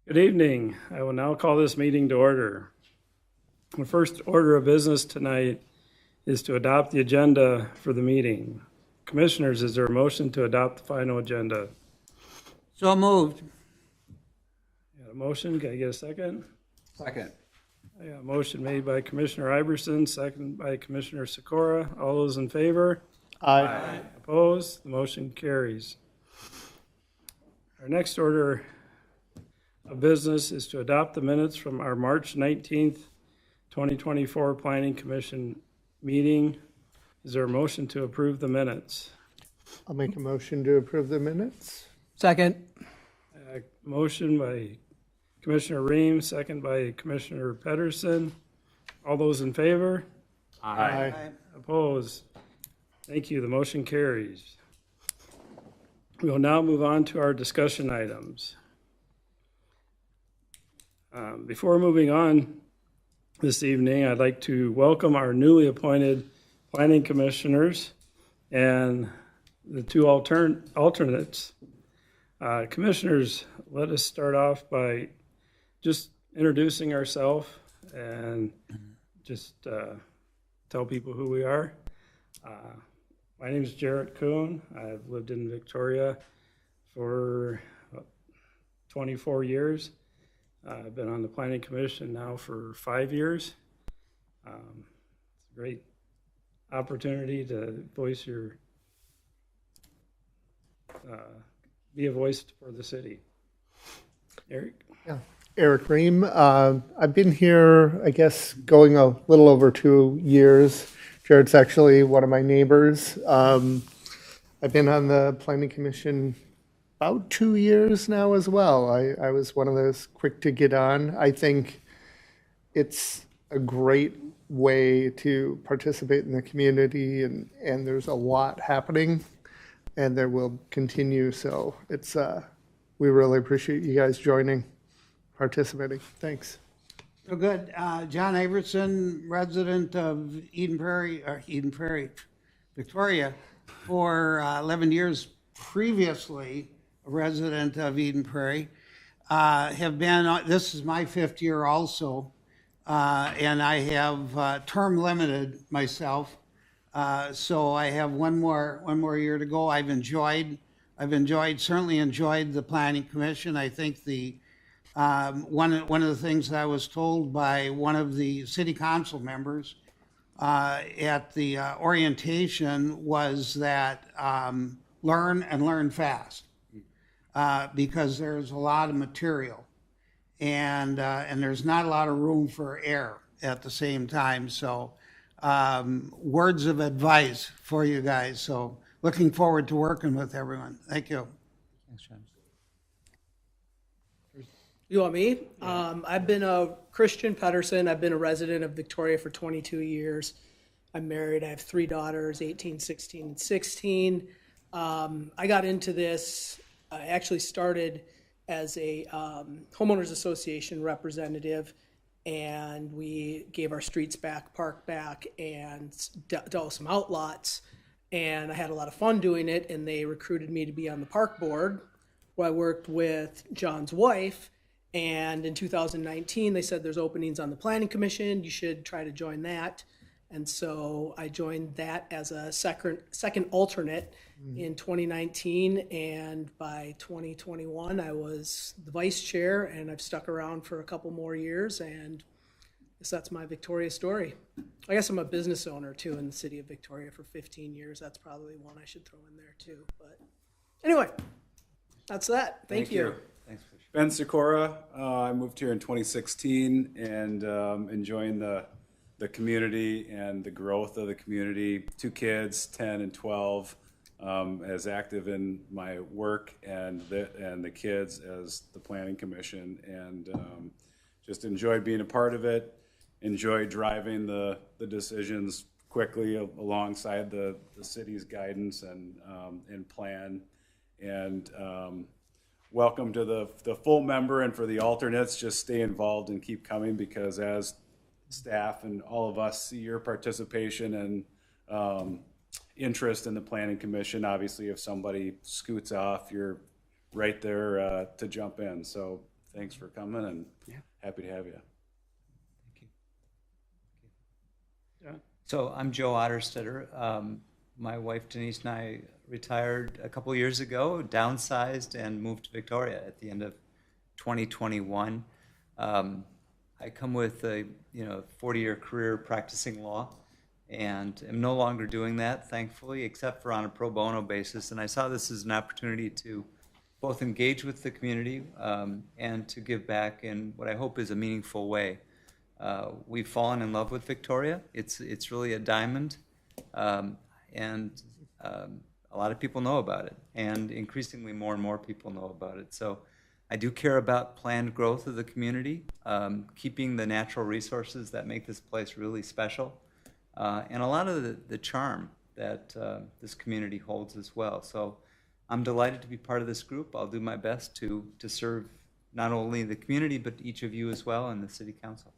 Good evening. I will now call this meeting to order. The first order of business tonight is to adopt the agenda for the meeting. Commissioners, is there a motion to adopt the final agenda? So moved. Got a motion? Can I get a second? Second. I got a motion made by Commissioner Iverson, second by Commissioner Sikora. All those in favor? Aye. Opposed? The motion carries. Our next order of business is to adopt the minutes from our March 19th, 2024 Planning Commission meeting. Is there a motion to approve the minutes? I'll make a motion to approve the minutes. Second. Motion by Commissioner Ream, second by Commissioner Pedersen. All those in favor? Aye. Opposed? Thank you. The motion carries. We will now move on to our discussion items. Before moving on this evening, I'd like to welcome our newly appointed planning commissioners and the two alternates. Commissioners, let us start off by just introducing ourselves and just tell people who we are. My name is Jarrett Kuhn. I've lived in Victoria for 24 years. I've been on the Planning Commission now for 5 years. It's a great opportunity to voice your, be a voice for the city. Eric? Yeah. Eric Ream. I've been here, I guess, going a little over 2 years. Jared's actually one of my neighbors. I've been on the Planning Commission about 2 years now as well. I was one of those quick to get on. I think it's a great way to participate in the community, and there's a lot happening, and there will continue. So it's we really appreciate you guys joining, participating. Thanks. So good. John Iverson, resident of Eden Prairie, Victoria, for 11 years previously a resident of Eden Prairie. Have been, this is my 5th year also, and I have term limited myself. So I have one more year to go. Certainly enjoyed the Planning Commission. I think one of the things that I was told by one of the city council members at the orientation was that learn and learn fast, because there's a lot of material, and there's not a lot of room for error at the same time. So words of advice for you guys. So looking forward to working with everyone. Thank you. Thanks, John. You want me? I've been a Christian Pedersen. I've been a resident of Victoria for 22 years. I'm married. I have 3 daughters, 18, 16, and 16. I got into this, I actually started as a homeowners association representative, and we gave our streets back, park back, and dealt with some outlots. And I had a lot of fun doing it, and they recruited me to be on the park board, where I worked with John's wife. And in 2019, they said there's openings on the Planning Commission. You should try to join that. And so I joined that as a second alternate in 2019. And by 2021, I was the vice chair, and I've stuck around for a couple more years. And I guess that's my Victoria story. I guess I'm a business owner too in the city of Victoria for 15 years. That's probably one I should throw in there too. But anyway, that's that. Thank you. Thanks for Ben Sikora. I moved here in 2016 and enjoying the community and the growth of the community. 2 kids, 10 and 12, as active in my work and the kids as the Planning Commission, and just enjoyed being a part of it. Enjoyed driving the decisions quickly alongside the city's guidance and plan. And welcome to the full member, and for the alternates, just stay involved and keep coming, because as staff and all of us see your participation and interest in the Planning Commission. Obviously, if somebody scoots off, you're right there to jump in. So thanks for coming and happy to have you. So I'm Joe Otterstetter. My wife Denise and I retired a couple years ago, downsized, and moved to Victoria at the end of 2021. I come with a 40-year career practicing law, and am no longer doing that, thankfully, except for on a pro bono basis. And I saw this as an opportunity to both engage with the community and to give back in what I hope is a meaningful way. We've fallen in love with Victoria. It's really a diamond, and a lot of people know about it, and increasingly more and more people know about it. So I do care about planned growth of the community, keeping the natural resources that make this place really special, and a lot of the charm that this community holds as well. So I'm delighted to be part of this group. I'll do my best to serve not only the community, but each of you as well in the City Council.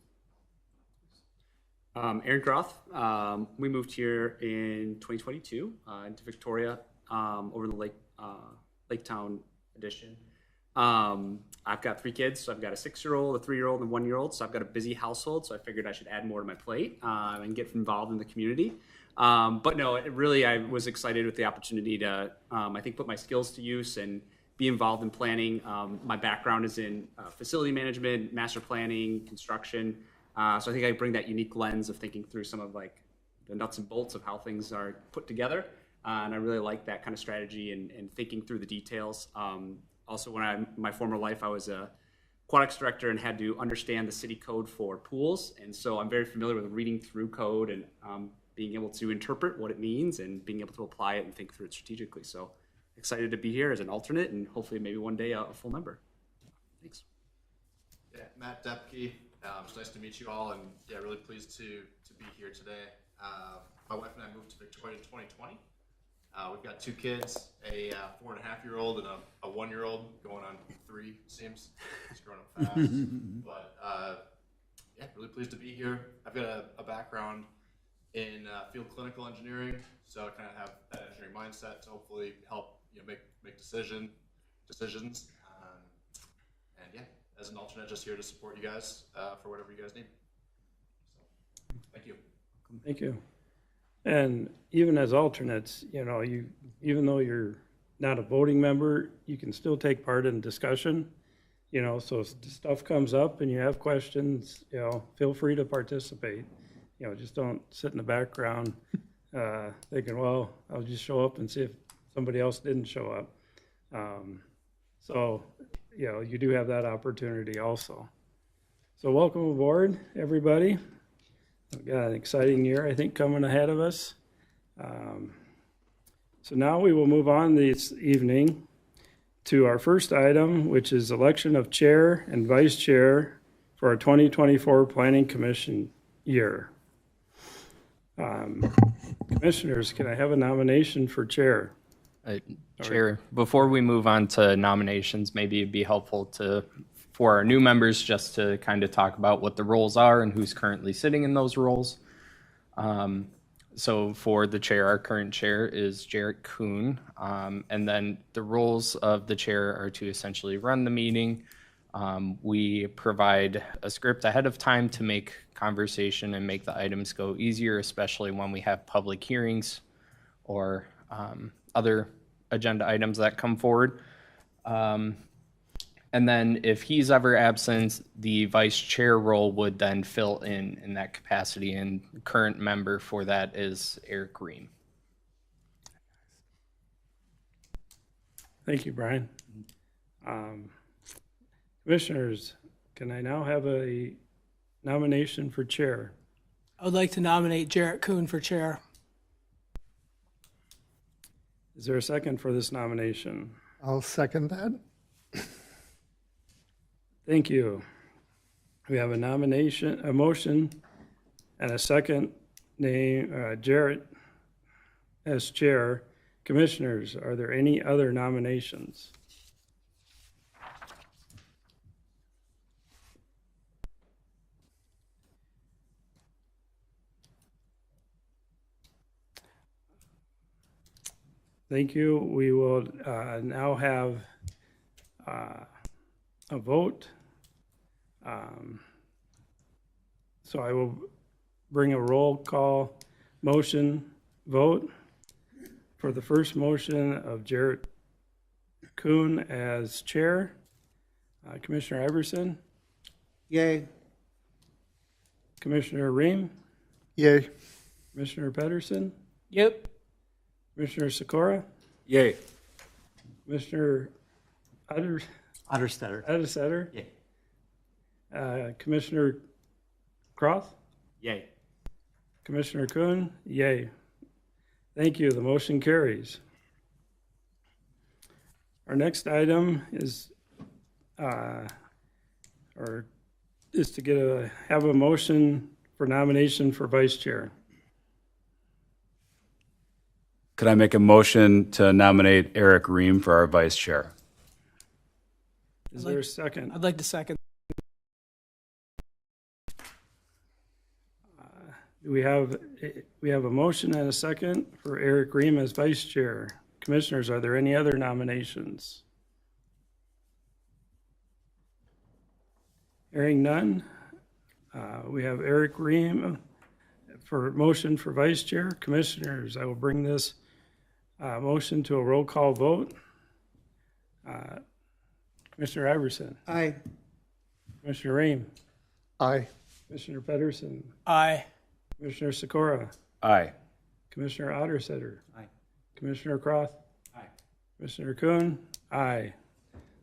Aaron Groth. We moved here in 2022 into Victoria over the Laketown edition. I've got 3 kids, so I've got a 6-year-old, a 3-year-old, and a 1-year-old. So I've got a busy household. So I figured I should add more to my plate and get involved in the community. But no, I was excited with the opportunity to, I think, put my skills to use and be involved in planning. My background is in facility management, master planning, construction. So I think I bring that unique lens of thinking through some of like the nuts and bolts of how things are put together. And I really like that kind of strategy and thinking through the details. Also, my former life, I was a aquatics director and had to understand the city code for pools. And so I'm very familiar with reading through code and being able to interpret what it means and being able to apply it and think through it strategically. So excited to be here as an alternate and hopefully maybe one day a full member. Thanks. Yeah, Matt Depke. It's nice to meet you all, and yeah, really pleased to be here today. My wife and I moved to Victoria in 2020. We've got 2 kids, a 4.5-year-old and a 1-year-old, going on 3, seems. He's growing up fast. But yeah, really pleased to be here. I've got a background in field clinical engineering, so I kind of have that engineering mindset to hopefully help make decisions. And yeah, as an alternate, just here to support you guys for whatever you guys need. So, thank you. Thank you. And even as alternates, even though you're not a voting member, you can still take part in discussion. So if stuff comes up and you have questions, feel free to participate. Just don't sit in the background thinking, well, I'll just show up and see if somebody else didn't show up. So you do have that opportunity also. So welcome aboard, everybody. We've got an exciting year, I think, coming ahead of us. So now we will move on this evening to our first item, which is election of chair and vice chair for our 2024 Planning Commission year. Commissioners, can I have a nomination for chair? Chair, before we move on to nominations, maybe it'd be helpful for our new members just to kind of talk about what the roles are and who's currently sitting in those roles. So for the chair, our current chair is Jarrett Kuhn, and then the roles of the chair are to essentially run the meeting. We provide a script ahead of time to make conversation and make the items go easier, especially when we have public hearings or other agenda items that come forward. And then if he's ever absent, the vice chair role would then fill in that capacity, and the current member for that is Eric Green. Thank you, Brian. Commissioners, can I now have a nomination for chair? I would like to nominate Jarrett Kuhn for chair. Is there a second for this nomination? I'll second that. Thank you. We have a motion, and a second name, Jarrett as chair. Commissioners, are there any other nominations? Thank you. We will now have a vote So I will bring a roll call motion vote for the first motion of Jarrett Kuhn as chair. Commissioner Iverson, Yay. Commissioner Ream, Yay. Commissioner Pedersen, Yep. Commissioner Sikora, Yay. Commissioner Otterstetter. Addesetter, Yay. Commissioner Croth, Yay. Commissioner Kuhn, yay. Thank you. The motion carries. Our next item is to have a motion for nomination for vice chair. Could I make a motion to nominate Eric Ream for our vice chair? Is there a second? I'd like to second. We have a motion and a second for Eric Ream as vice chair. Commissioners, are there any other nominations? Hearing none, we have Eric Ream for motion for vice chair. Commissioners, I will bring this motion to a roll call vote. Commissioner Iverson, Aye. Commissioner Ream, Aye. Commissioner Pedersen, Aye. Commissioner Sikora, Aye. Commissioner Ottersetter, Aye. Commissioner Croth, Aye. Commissioner Kuhn, aye.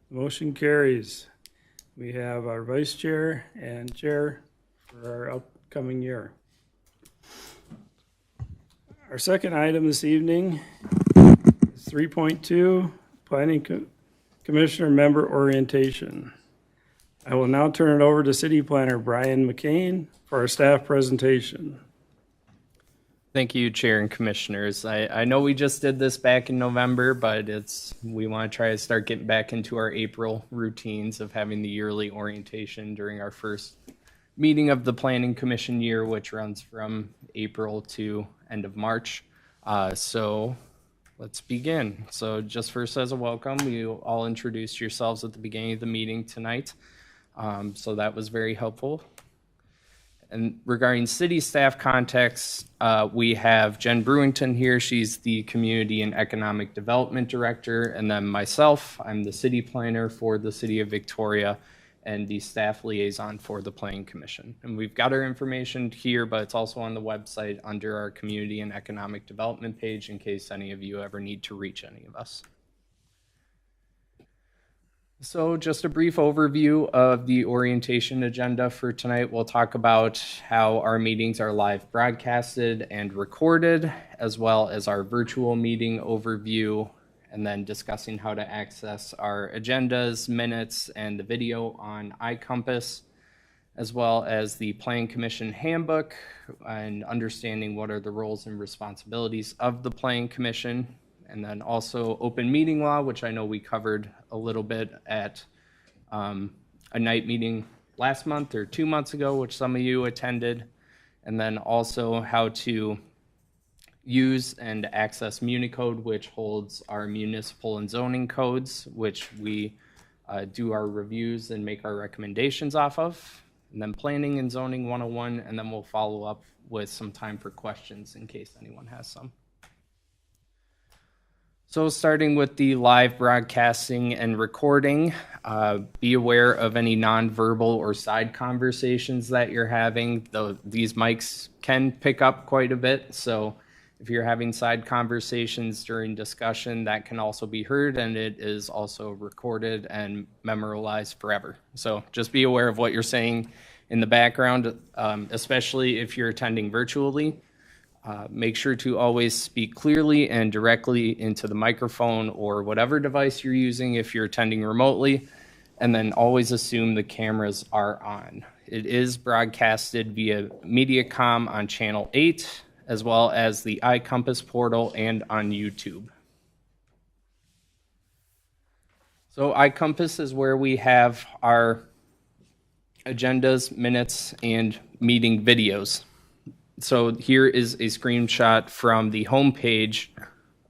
The motion carries. We have our vice chair and chair for our upcoming year. Our second item this evening is 3.2, Planning Commissioner Member Orientation. I will now turn it over to City Planner Brian McCain for our staff presentation. Thank you, Chair and Commissioners. I know we just did this back in November, but we want to try to start getting back into our April routines of having the yearly orientation during our first meeting of the Planning Commission year, which runs from April to end of March. So let's begin. So just first as a welcome, you all introduced yourselves at the beginning of the meeting tonight. So that was very helpful. And regarding city staff context, we have Jen Brewington here. She's the Community and Economic Development Director. And then myself, I'm the city planner for the City of Victoria and the staff liaison for the Planning Commission. And we've got our information here, but it's also on the website under our Community and Economic Development page in case any of you ever need to reach any of us. So just a brief overview of the orientation agenda for tonight. We'll talk about how our meetings are live broadcasted and recorded, as well as our virtual meeting overview, and then discussing how to access our agendas, minutes, and the video on iCompass, as well as the Planning Commission handbook and understanding what are the roles and responsibilities of the Planning Commission. And then also open meeting law, which I know we covered a little bit at a night meeting last month or 2 months ago, which some of you attended. And then also how to use and access Municode, which holds our municipal and zoning codes, which we do our reviews and make our recommendations off of. And then Planning and Zoning 101, and then we'll follow up with some time for questions in case anyone has some. So starting with the live broadcasting and recording, be aware of any nonverbal or side conversations that you're having. These mics can pick up quite a bit, so if you're having side conversations during discussion, that can also be heard, and it is also recorded and memorialized forever. So just be aware of what you're saying in the background, especially if you're attending virtually. Make sure to always speak clearly and directly into the microphone or whatever device you're using if you're attending remotely, and then always assume the cameras are on. It is broadcasted via MediaCom on Channel 8, as well as the iCompass portal and on YouTube. So iCompass is where we have our agendas, minutes, and meeting videos. So here is a screenshot from the homepage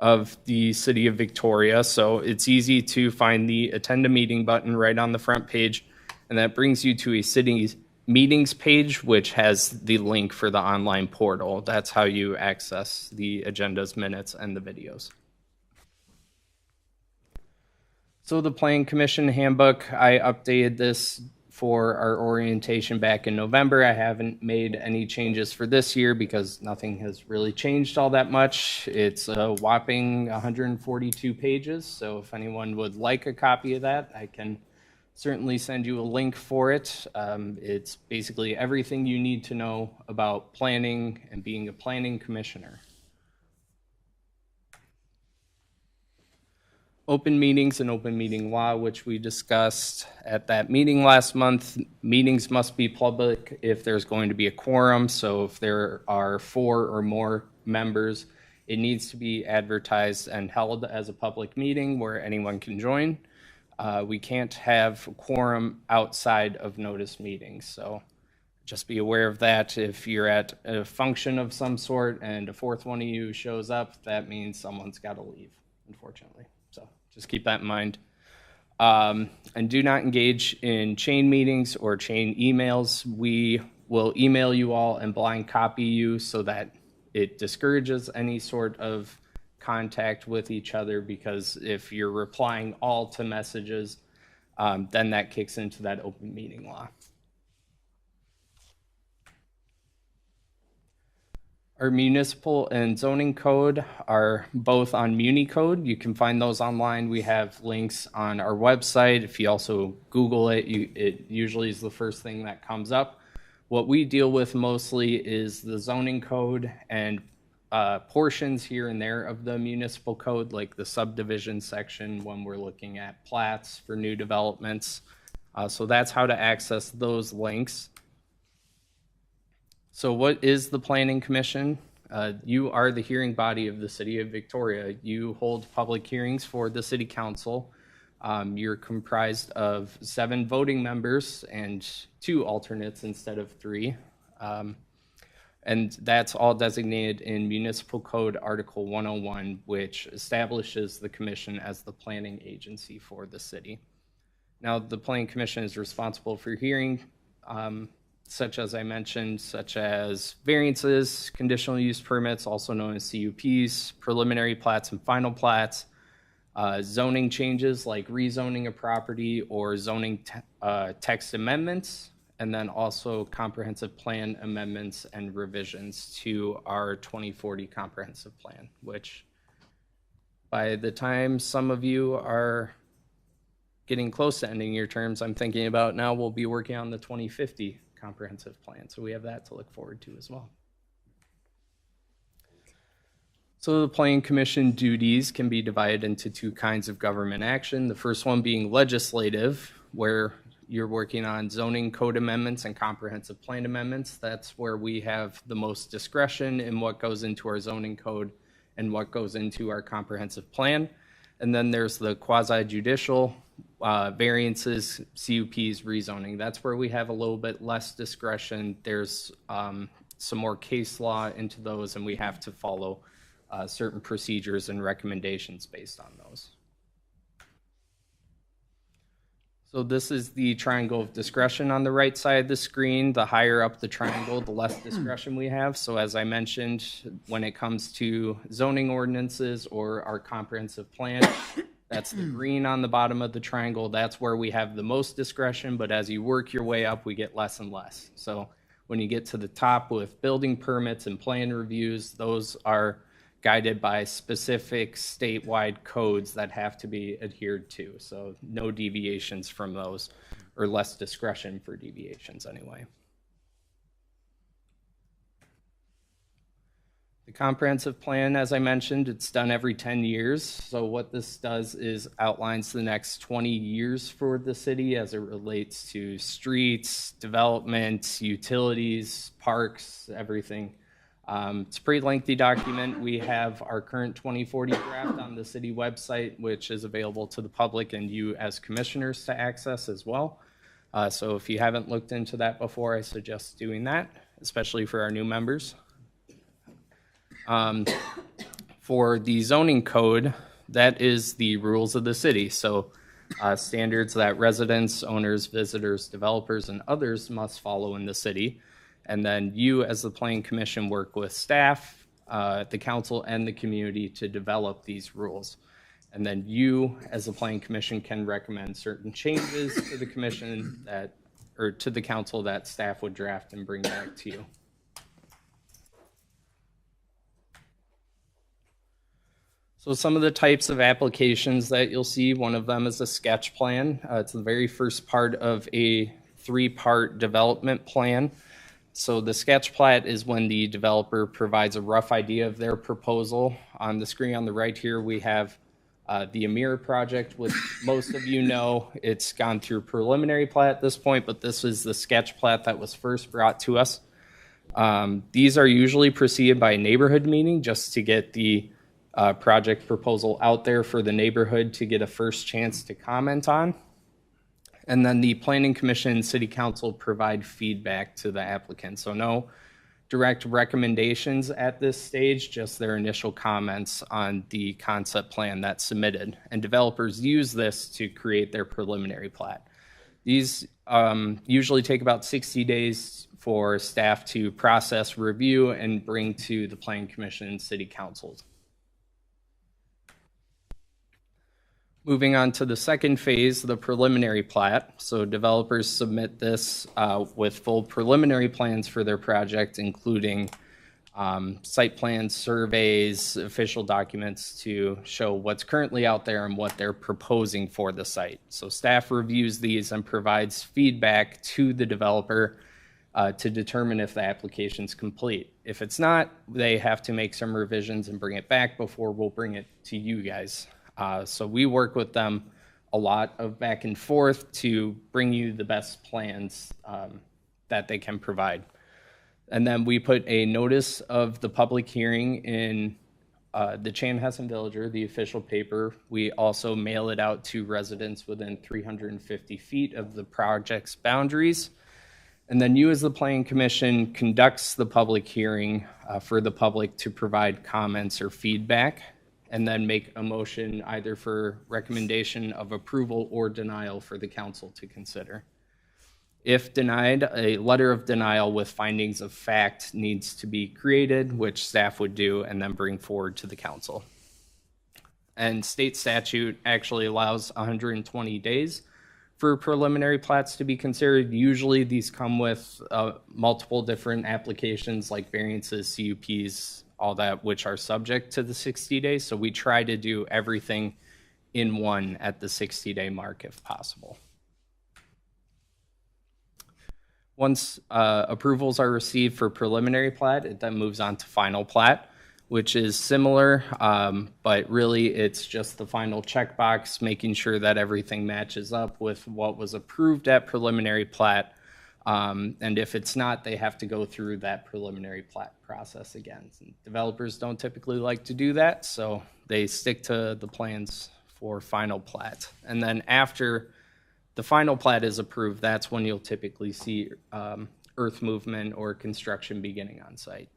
of the City of Victoria. So it's easy to find the Attend a Meeting button right on the front page, And that brings you to a city meetings page, which has the link for the online portal. That's how you access the agendas, minutes, and the videos. So the Planning Commission handbook, I updated this for our orientation back in November. I haven't made any changes for this year because nothing has really changed all that much. It's a whopping 142 pages, so if anyone would like a copy of that, I can certainly send you a link for it. It's basically everything you need to know about planning and being a planning commissioner. Open meetings and open meeting law, which we discussed at that meeting last month. Meetings must be public if there's going to be a quorum. So if there are 4 or more members, it needs to be advertised and held as a public meeting where anyone can join. We can't have quorum outside of notice meetings. So just be aware of that. If you're at a function of some sort and a 4th one of you shows up, that means someone's got to leave, unfortunately. So just keep that in mind. And do not engage in chain meetings or chain emails. We will email you all and blind copy you so that it discourages any sort of contact with each other, because if you're replying all to messages, then that kicks into that open meeting law. Our municipal and zoning code are both on MuniCode. You can find those online. We have links on our website. If you also Google it, it usually is the first thing that comes up. What we deal with mostly is the zoning code and portions here and there of the municipal code, like the subdivision section when we're looking at plats for new developments. So that's how to access those links. So what is the Planning Commission? You are the hearing body of the City of Victoria. You hold public hearings for the City Council. You're comprised of 7 voting members and 2 alternates instead of 3. And that's all designated in Municipal Code Article 101, which establishes the commission as the planning agency for the city. Now, the Planning Commission is responsible for hearing such as I mentioned, such as variances, conditional use permits, also known as CUPs, preliminary plats and final plats, zoning changes like rezoning a property or zoning text amendments, and then also comprehensive plan amendments and revisions to our 2040 comprehensive plan, which by the time some of you are getting close to ending your terms, I'm thinking about now we'll be working on the 2050 comprehensive plan. So we have that to look forward to as well. So the Planning Commission duties can be divided into 2 kinds of government action. The first one being legislative, where you're working on zoning code amendments and comprehensive plan amendments. That's where we have the most discretion in what goes into our zoning code and what goes into our comprehensive plan. And then there's the quasi-judicial variances, CUPs, rezoning. That's where we have a little bit less discretion. There's some more case law into those, and we have to follow certain procedures and recommendations based on those. So this is the triangle of discretion on the right side of the screen. The higher up the triangle, the less discretion we have. So as I mentioned, when it comes to zoning ordinances or our comprehensive plan, that's the green on the bottom of the triangle. That's where we have the most discretion, but as you work your way up, we get less and less. So when you get to the top with building permits and plan reviews, those are guided by specific statewide codes that have to be adhered to. So no deviations from those, or less discretion for deviations anyway. The comprehensive plan, as I mentioned, it's done every 10 years. So what this does is outlines the next 20 years for the city as it relates to streets, development, utilities, parks, everything. It's a pretty lengthy document. We have our current 2040 draft on the city website, which is available to the public and you as commissioners to access as well. So if you haven't looked into that before, I suggest doing that, especially for our new members. For the zoning code, that is the rules of the city. So standards that residents, owners, visitors, developers, and others must follow in the city. And then you, as the Planning Commission, work with staff, the council, and the community to develop these rules. And then you, as the Planning Commission, can recommend certain changes to the commission that, or to the council, that staff would draft and bring back to you. So some of the types of applications that you'll see, one of them is a sketch plan. It's the very first part of a 3-part development plan. So the sketch plat is when the developer provides a rough idea of their proposal. On the screen on the right here, we have the Amir project, which most of you know. It's gone through preliminary plat at this point, but this is the sketch plat that was first brought to us. These are usually preceded by a neighborhood meeting just to get the project proposal out there for the neighborhood to get a first chance to comment on. And then the Planning Commission and City Council provide feedback to the applicant. So no direct recommendations at this stage, just their initial comments on the concept plan that's submitted. And developers use this to create their preliminary plat. These usually take about 60 days for staff to process, review, and bring to the Planning Commission and City Council. Moving on to the second phase, the preliminary plat. So developers submit this with full preliminary plans for their project, including site plans, surveys, official documents to show what's currently out there and what they're proposing for the site. So staff reviews these and provides feedback to the developer to determine if the application's complete. If it's not, they have to make some revisions and bring it back before we'll bring it to you guys. So we work with them a lot of back and forth to bring you the best plans that they can provide. And then we put a notice of the public hearing in the Chanhassen Villager, the official paper. We also mail it out to residents within 350 feet of the project's boundaries. And then you, as the Planning Commission, conducts the public hearing for the public to provide comments or feedback, and then make a motion either for recommendation of approval or denial for the council to consider. If denied, a letter of denial with findings of fact needs to be created, which staff would do and then bring forward to the council. And state statute actually allows 120 days for preliminary plats to be considered. Usually these come with multiple different applications like variances, CUPs, all that, which are subject to the 60 days. So we try to do everything in one at the 60-day mark if possible. Once approvals are received for preliminary plat, it then moves on to final plat, which is similar, but really it's just the final checkbox, making sure that everything matches up with what was approved at preliminary plat. And if it's not, they have to go through that preliminary plat process again. And developers don't typically like to do that, so they stick to the plans for final plat. And then after the final plat is approved, that's when you'll typically see earth movement or construction beginning on site.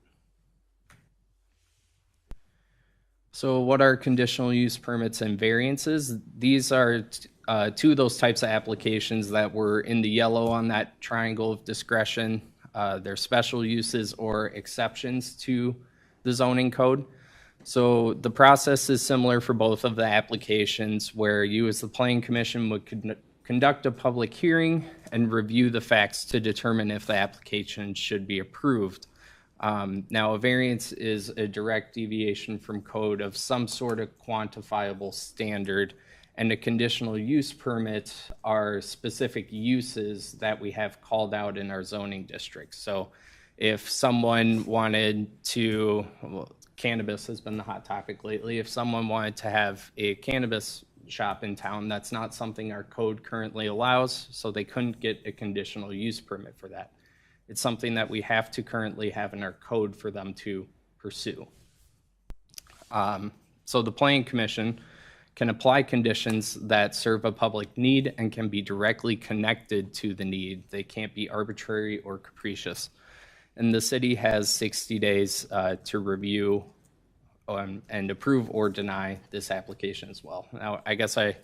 So what are conditional use permits and variances? These are two of those types of applications that were in the yellow on that triangle of discretion. They're special uses or exceptions to the zoning code. So the process is similar for both of the applications, where you as the Planning Commission would conduct a public hearing and review the facts to determine if the application should be approved. Now, a variance is a direct deviation from code of some sort of quantifiable standard, and a conditional use permit are specific uses that we have called out in our zoning district. So if someone wanted to, well, cannabis has been the hot topic lately, if someone wanted to have a cannabis shop in town, that's not something our code currently allows, so they couldn't get a conditional use permit for that. It's something that we have to currently have in our code for them to pursue. So the Planning Commission can apply conditions that serve a public need and can be directly connected to the need. They can't be arbitrary or capricious. And the city has 60 days to review and approve or deny this application as well. Now, I guess I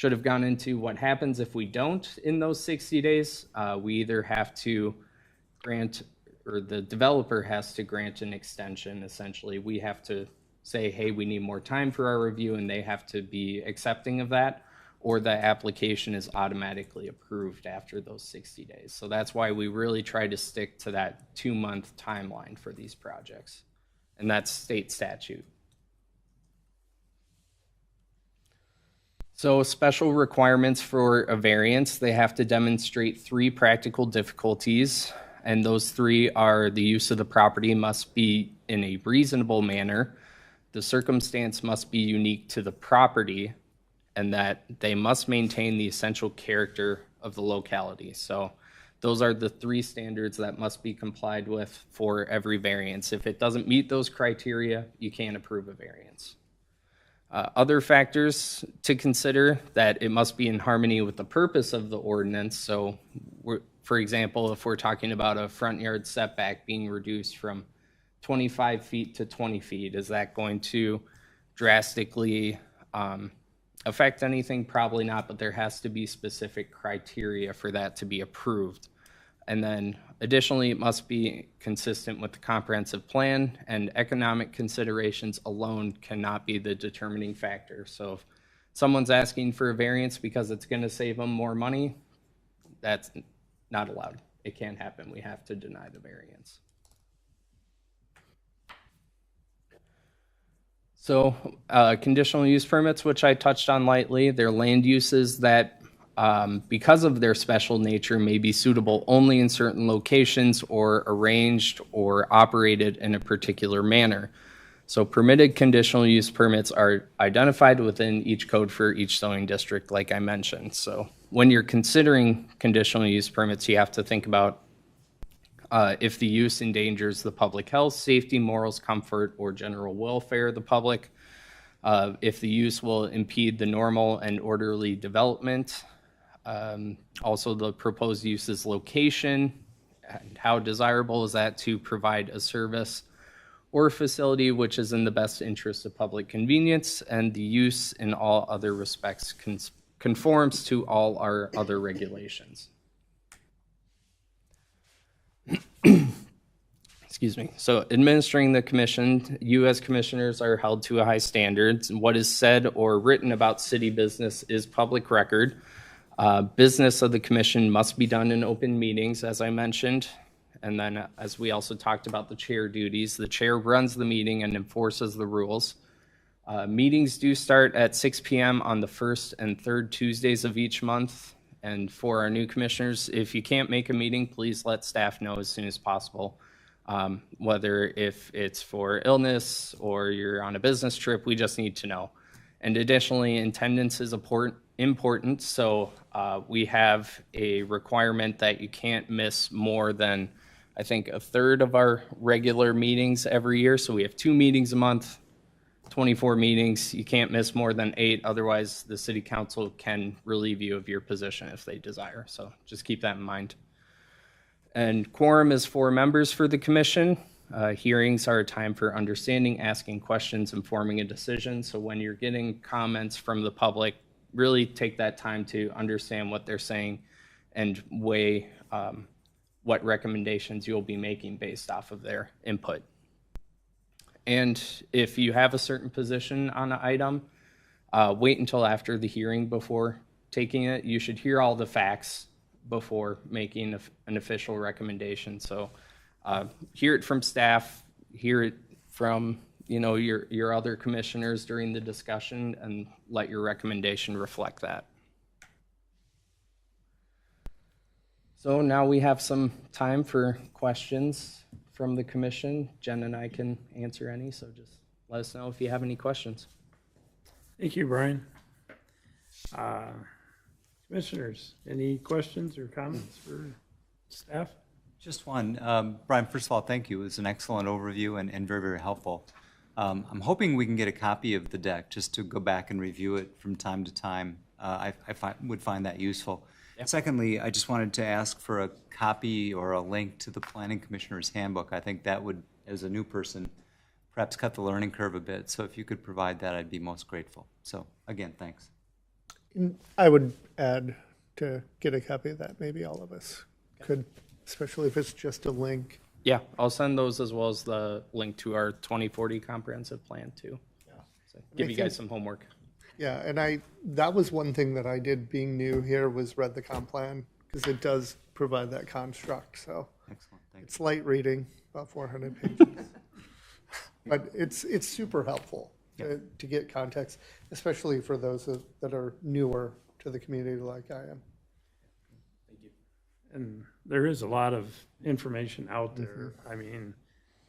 should have gone into what happens if we don't in those 60 days. We either have to grant, or the developer has to grant an extension, essentially. We have to say, hey, we need more time for our review, and they have to be accepting of that, or the application is automatically approved after those 60 days. So that's why we really try to stick to that 2-month timeline for these projects. And that's state statute. So special requirements for a variance, they have to demonstrate 3 practical difficulties. And those 3 are: the use of the property must be in a reasonable manner, the circumstance must be unique to the property, and that they must maintain the essential character of the locality. So those are the 3 standards that must be complied with for every variance. If it doesn't meet those criteria, you can't approve a variance. Other factors to consider: that it must be in harmony with the purpose of the ordinance. So for example, if we're talking about a front yard setback being reduced from 25 feet to 20 feet, is that going to drastically affect anything? Probably not, but there has to be specific criteria for that to be approved. And then additionally, it must be consistent with the comprehensive plan, and economic considerations alone cannot be the determining factor. So if someone's asking for a variance because it's going to save them more money, that's not allowed. It can't happen. We have to deny the variance. So conditional use permits, which I touched on lightly, they're land uses that, because of their special nature, may be suitable only in certain locations or arranged or operated in a particular manner. So permitted conditional use permits are identified within each code for each zoning district, like I mentioned. So when you're considering conditional use permits, you have to think about if the use endangers the public health, safety, morals, comfort, or general welfare of the public, if the use will impede the normal and orderly development, also the proposed use's location, and how desirable is that to provide a service or facility which is in the best interest of public convenience, and the use in all other respects conforms to all our other regulations. Excuse me. So administering the commission, you as commissioners are held to a high standard. What is said or written about city business is public record. Business of the commission must be done in open meetings, as I mentioned. And then as we also talked about the chair duties, the chair runs the meeting and enforces the rules. Meetings do start at 6 p.m. on the first and third Tuesdays of each month. And for our new commissioners, if you can't make a meeting, please let staff know as soon as possible. Whether if it's for illness or you're on a business trip, we just need to know. And additionally, attendance is important. So we have a requirement that you can't miss more than, I think, a third of our regular meetings every year. So we have 2 meetings a month, 24 meetings. You can't miss more than 8. Otherwise, the city council can relieve you of your position if they desire. So just keep that in mind. And quorum is 4 members for the commission. Hearings are a time for understanding, asking questions, and forming a decision. So when you're getting comments from the public, really take that time to understand what they're saying and weigh what recommendations you'll be making based off of their input. And if you have a certain position on an item, wait until after the hearing before taking it. You should hear all the facts before making an official recommendation. So hear it from staff, hear it from your other commissioners during the discussion, and let your recommendation reflect that. So now we have some time for questions from the commission. Jen and I can answer any, so just let us know if you have any questions. Thank you, Brian. Commissioners, any questions or comments for staff? Just one. Brian, first of all, thank you. It was an excellent overview and very, very helpful. I'm hoping we can get a copy of the deck just to go back and review it from time to time. I would find that useful. Yep. Secondly, I just wanted to ask for a copy or a link to the Planning Commissioner's Handbook. I think that would, as a new person, perhaps cut the learning curve a bit. So if you could provide that, I'd be most grateful. So again, thanks. I would add to get a copy of that. Maybe all of us could, especially if it's just a link. Yeah, I'll send those as well as the link to our 2040 comprehensive plan too. So give you guys some homework. Yeah, and that was one thing that I did being new here was read the comp plan because it does provide that construct. So Excellent, thank you. it's light reading, about 400 pages. But it's super helpful to get context, especially for those that are newer to the community like I am. And there is a lot of information out there. I mean,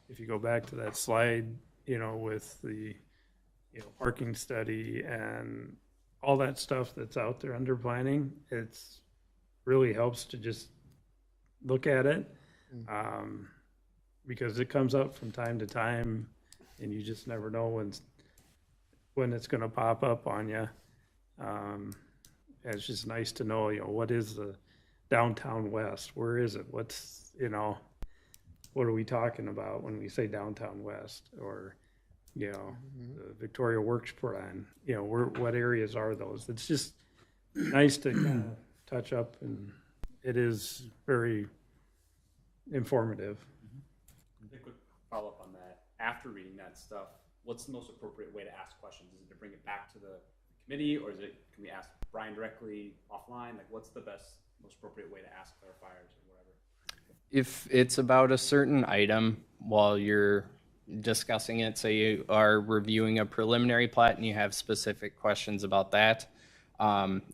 if you go back to that slide, with the, parking study and all that stuff that's out there under planning, it's really helps to just look at it. Because it comes up from time to time and you just never know when it's going to pop up on you. It's just nice to know, what is the downtown west? Where is it? What's, what are we talking about when we say downtown west? Or, the Victoria Works Plan, what areas are those? It's just nice to kind of touch up, and it is very informative. A quick follow-up on that. After reading that stuff, what's the most appropriate way to ask questions? Is it to bring it back to the committee, or can we ask Brian directly offline? Like, what's the most appropriate way to ask clarifiers or whatever? If it's about a certain item while you're discussing it, say you are reviewing a preliminary plat and you have specific questions about that,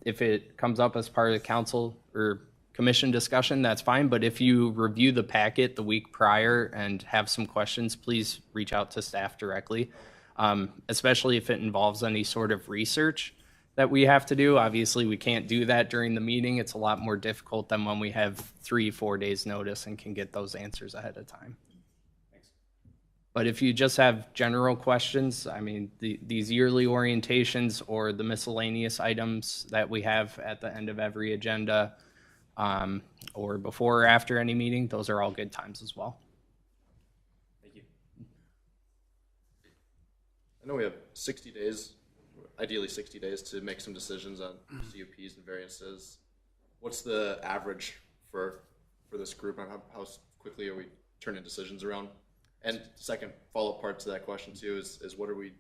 if it comes up as part of the council or commission discussion, that's fine. But if you review the packet the week prior and have some questions, please reach out to staff directly, especially if it involves any sort of research that we have to do. Obviously, we can't do that during the meeting. It's a lot more difficult than when we have 3-4 days notice and can get those answers ahead of time. Thanks. But if you just have general questions, I mean, these yearly orientations or the miscellaneous items that we have at the end of every agenda, or before or after any meeting, those are all good times as well. Thank you. I know we have 60 days, ideally 60 days, to make some decisions on CUPs and variances. What's the average for this group, and how quickly are we turning decisions around? And second follow-up part to that question too is what are we,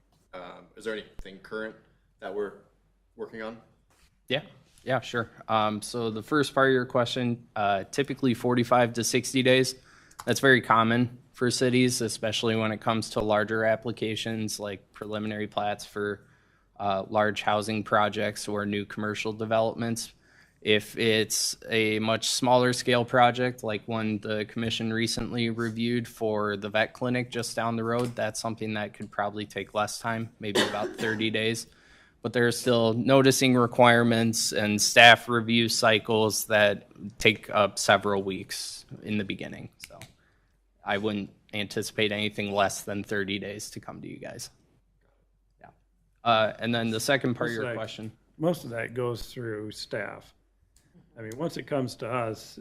is there anything current that we're working on? Yeah, sure. So the first part of your question, typically 45 to 60 days. That's very common for cities, especially when it comes to larger applications like preliminary plats for large housing projects or new commercial developments. If it's a much smaller scale project, like one the commission recently reviewed for the vet clinic just down the road, that's something that could probably take less time, maybe about 30 days. But there are still noticing requirements and staff review cycles that take up several weeks in the beginning. So I wouldn't anticipate anything less than 30 days to come to you guys. Yeah. And then the second part of your question. Most of that goes through staff. I mean, once it comes to us,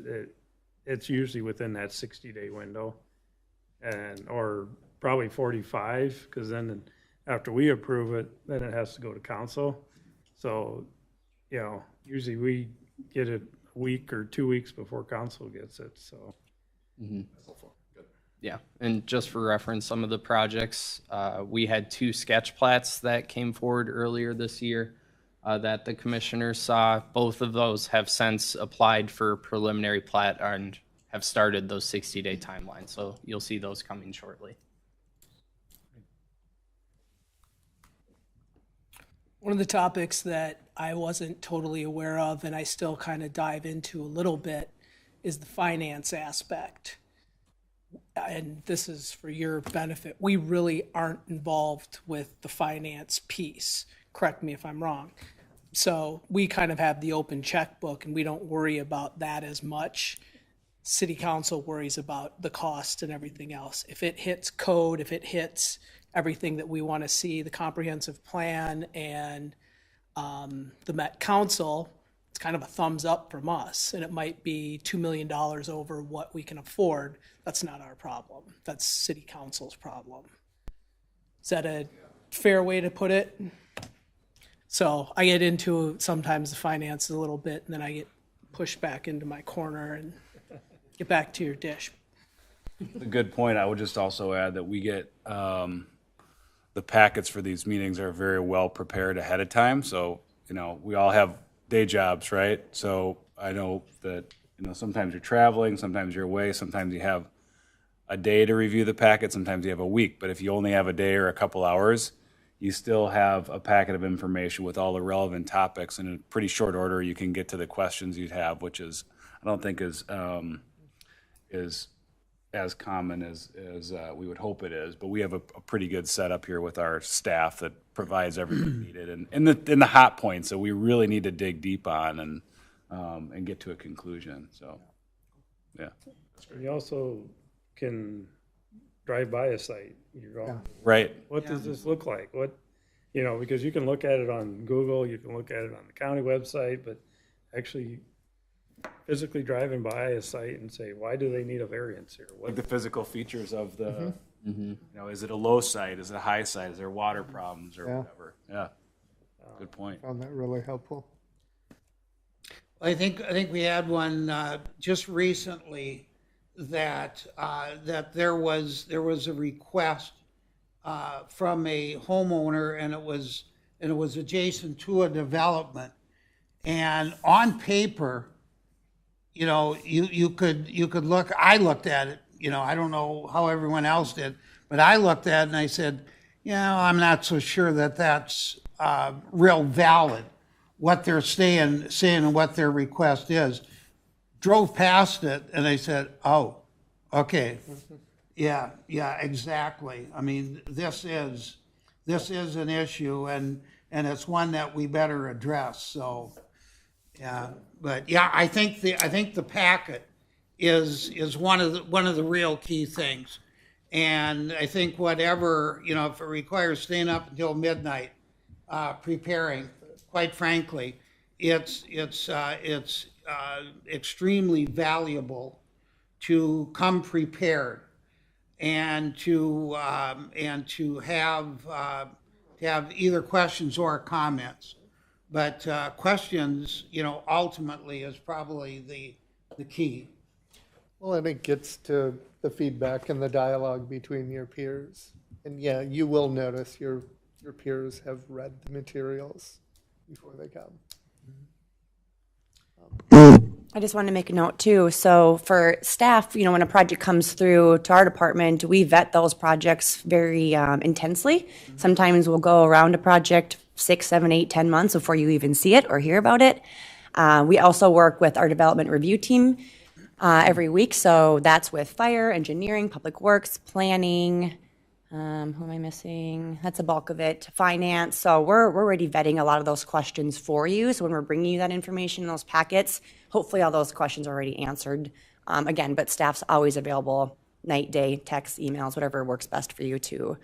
it's usually within that 60-day window, or probably 45, because then after we approve it, then it has to go to council. So, usually we get it a week or 2 weeks before council gets it. So, That's helpful. Good. Yeah, and just for reference, some of the projects, we had 2 sketch plats that came forward earlier this year that the commissioners saw. Both of those have since applied for preliminary plat and have started those 60-day timelines. So you'll see those coming shortly. One of the topics that I wasn't totally aware of, and I still kind of dive into a little bit, is the finance aspect. And this is for your benefit. We really aren't involved with the finance piece. Correct me if I'm wrong. So we kind of have the open checkbook and we don't worry about that as much. City council worries about the cost and everything else. If it hits code, if it hits everything that we want to see, the comprehensive plan and the Met Council, it's kind of a thumbs up from us. And it might be $2 million over what we can afford. That's not our problem. That's city council's problem. Is that a fair way to put it? So I get into sometimes the finances a little bit, and then I get pushed back into my corner and get back to your dish. A good point. I would just also add that we get the packets for these meetings are very well prepared ahead of time. So, we all have day jobs, right? So I know that, sometimes you're traveling, sometimes you're away, sometimes you have a day to review the packet, sometimes you have a week. But if you only have a day or a couple hours, you still have a packet of information with all the relevant topics. And in pretty short order, you can get to the questions you'd have, which is, I don't think is as common as we would hope it is. But we have a pretty good setup here with our staff that provides everything needed and in the hot points that we really need to dig deep on and get to a conclusion. So, yeah. You also can drive by a site. You're going, Right. what does this look like? What, because you can look at it on Google, you can look at it on the county website, but actually physically driving by a site and say, why do they need a variance here? Like the physical features of the, is it a low site? Is it a high site? Is there water problems or whatever? Yeah. Good point. Found that really helpful. I think we had one just recently that there was a request from a homeowner, and it was adjacent to a development, and on paper, you could look. I looked at it. I don't know how everyone else did, but I looked at it and I said, I'm not so sure that that's real valid. What they're saying and what their request is. Drove past it and I said, oh, okay. Yeah, exactly. I mean, this is an issue and it's one that we better address. So, yeah, but yeah, I think the packet is one of the real key things. And I think whatever, if it requires staying up until midnight, preparing, quite frankly, it's extremely valuable to come prepared and to have either questions or comments. But questions, ultimately is probably the key. Well, and it gets to the feedback and the dialogue between your peers. And yeah, you will notice your peers have read the materials before they come. I just wanted to make a note too. So for staff, when a project comes through to our department, we vet those projects very intensely. Sometimes we'll go around a project 6, 7, 8, 10 months before you even see it or hear about it. We also work with our development review team every week. So that's with fire, engineering, public works, planning. Who am I missing? That's a bulk of it. Finance. So we're already vetting a lot of those questions for you. So when we're bringing you that information in those packets, hopefully all those questions are already answered. Again, but staff's always available, night, day, text, emails, whatever works best for you to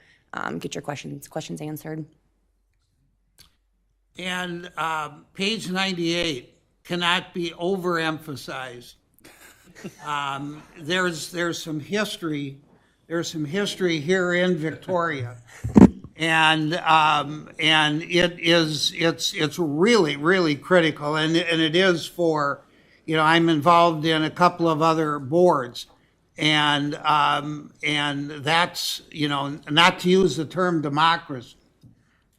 get your questions answered. And page 98 cannot be overemphasized. There's some history. There's some history here in Victoria, and it's really, really critical, and it is for, I'm involved in a couple of other boards, and that's, not to use the term democracy,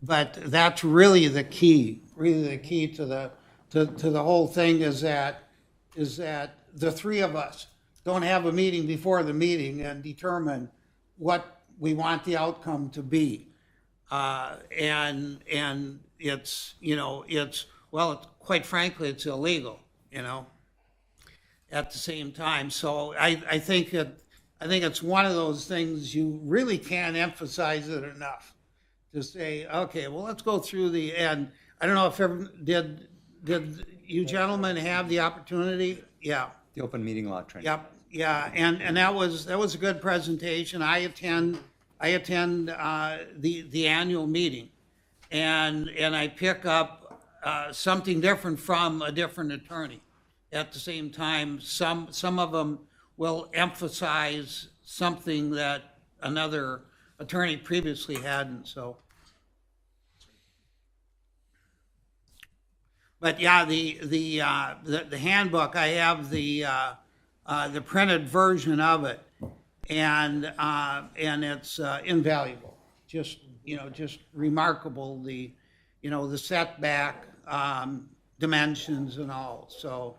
but that's really the key. Really, the key to the whole thing is that the three of us don't have a meeting before the meeting and determine what we want the outcome to be. And it's, quite frankly, it's illegal, at the same time. So I think it's one of those things you really can't emphasize it enough to say, okay, well, let's go through and I don't know if did you gentlemen have the opportunity? Yeah. The open meeting law training. Yep. Yeah, and that was a good presentation. I attend the annual meeting, and I pick up something different from a different attorney. At the same time, some of them will emphasize something that another attorney previously hadn't. So But yeah, the handbook, I have the printed version of it, and it's invaluable. Just, just remarkable, the setback dimensions and all, so.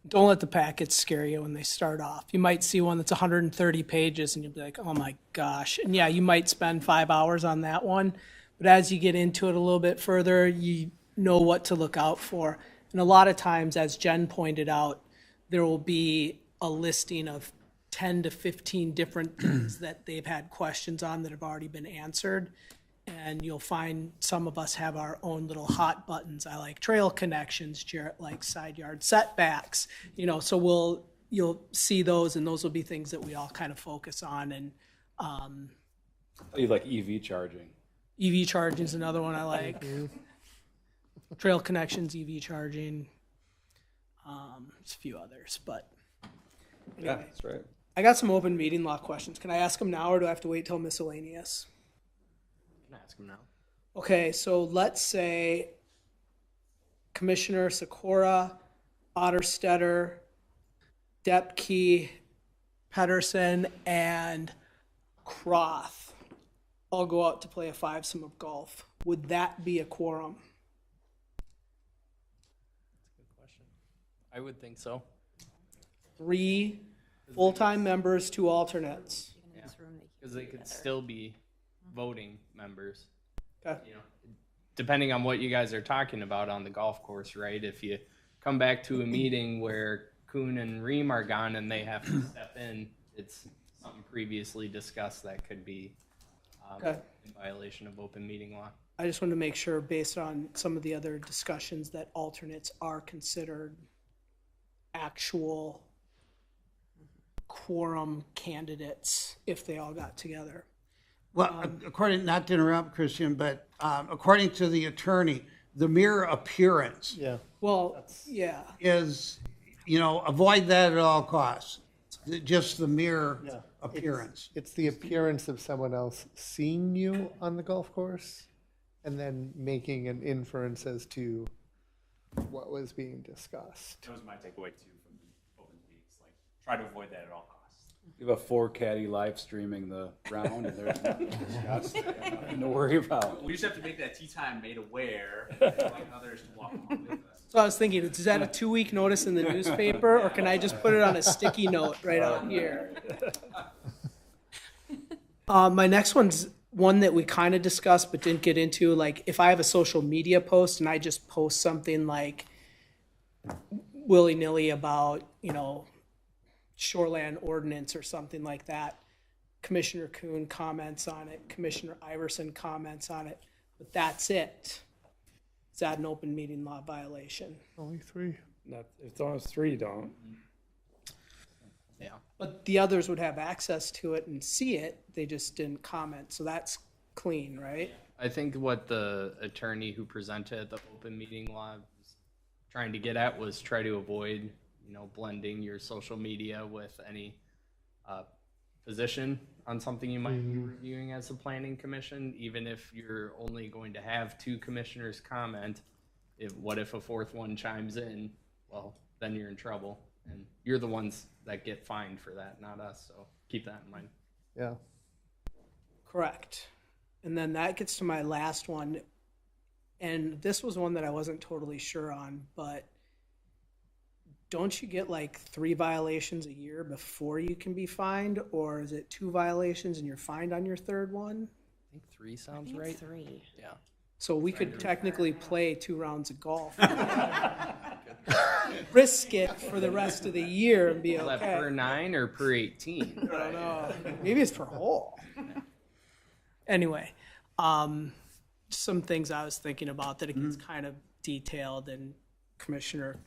Don't let the packets scare you when they start off. You might see one that's 130 pages and you'll be like, oh my gosh. And yeah, you might spend 5 hours on that one, but as you get into it a little bit further, you know what to look out for. And a lot of times, as Jen pointed out, there will be a listing of 10 to 15 different things that they've had questions on that have already been answered. And you'll find some of us have our own little hot buttons. I like trail connections, Jarrett likes side yard setbacks, so you'll see those, and those will be things that we all kind of focus on. And You like EV charging? EV charging is another one I like. Trail connections, EV charging, there's a few others, but Yeah, anyway. that's right. I got some open meeting law questions. Can I ask them now, or do I have to wait till miscellaneous? Can I ask him now? Okay, so let's say Commissioner Sikora, Otterstetter, Depke, Pedersen, and Croth all go out to play a fivesome of golf. Would that be a quorum? Good question. I would think so. 3 full-time members, 2 alternates. Because they could still be voting members. Okay. Depending on what you guys are talking about on the golf course, right? If you come back to a meeting where Kuhn and Ream are gone and they have to step in, it's something previously discussed that could be Okay. in violation of open meeting law. I just wanted to make sure, based on some of the other discussions, that alternates are considered actual quorum candidates if they all got together. Well, not to interrupt, Christian, but according to the attorney, the mere appearance Yeah. Well, yeah. is, avoid that at all costs. Just the mere Yeah. appearance. It's the appearance of someone else seeing you on the golf course and then making an inference as to what was being discussed. That was my takeaway too from the open meetings. Like, try to avoid that at all costs. You have a 4 caddy live streaming the round, and there's nothing to worry about. We just have to make that tea time made aware and invite others to walk along with us. So I was thinking, is that a 2-week notice in the newspaper, or can I just put it on a sticky note right out here? My next one's one that we kind of discussed but didn't get into. Like, if I have a social media post and I just post something like willy-nilly about, shoreland ordinance or something like that, Commissioner Kuhn comments on it, Commissioner Iverson comments on it, but that's it. Is that an open meeting law violation? Only 3. Not, if it's only 3, don't. Yeah. But the others would have access to it and see it, they just didn't comment, so that's clean, right? I think what the attorney who presented at the open meeting law was trying to get at was try to avoid, blending your social media with any position on something you might be reviewing as a planning commission, even if you're only going to have 2 commissioners comment. What if a 4th one chimes in? Well, then you're in trouble, and you're the ones that get fined for that, not us. So keep that in mind. Yeah. Correct. And then that gets to my last one, and this was one that I wasn't totally sure on, but don't you get like 3 violations a year before you can be fined, or is it 2 violations and you're fined on your 3rd one? I think 3 sounds right. 3. Yeah. So we could technically play 2 rounds of golf. Risk it for the rest of the year and be Is that okay. per 9 or per 18? I don't know. Maybe it's per hole. Anyway, some things I was thinking about that it gets kind of detailed, and Commissioner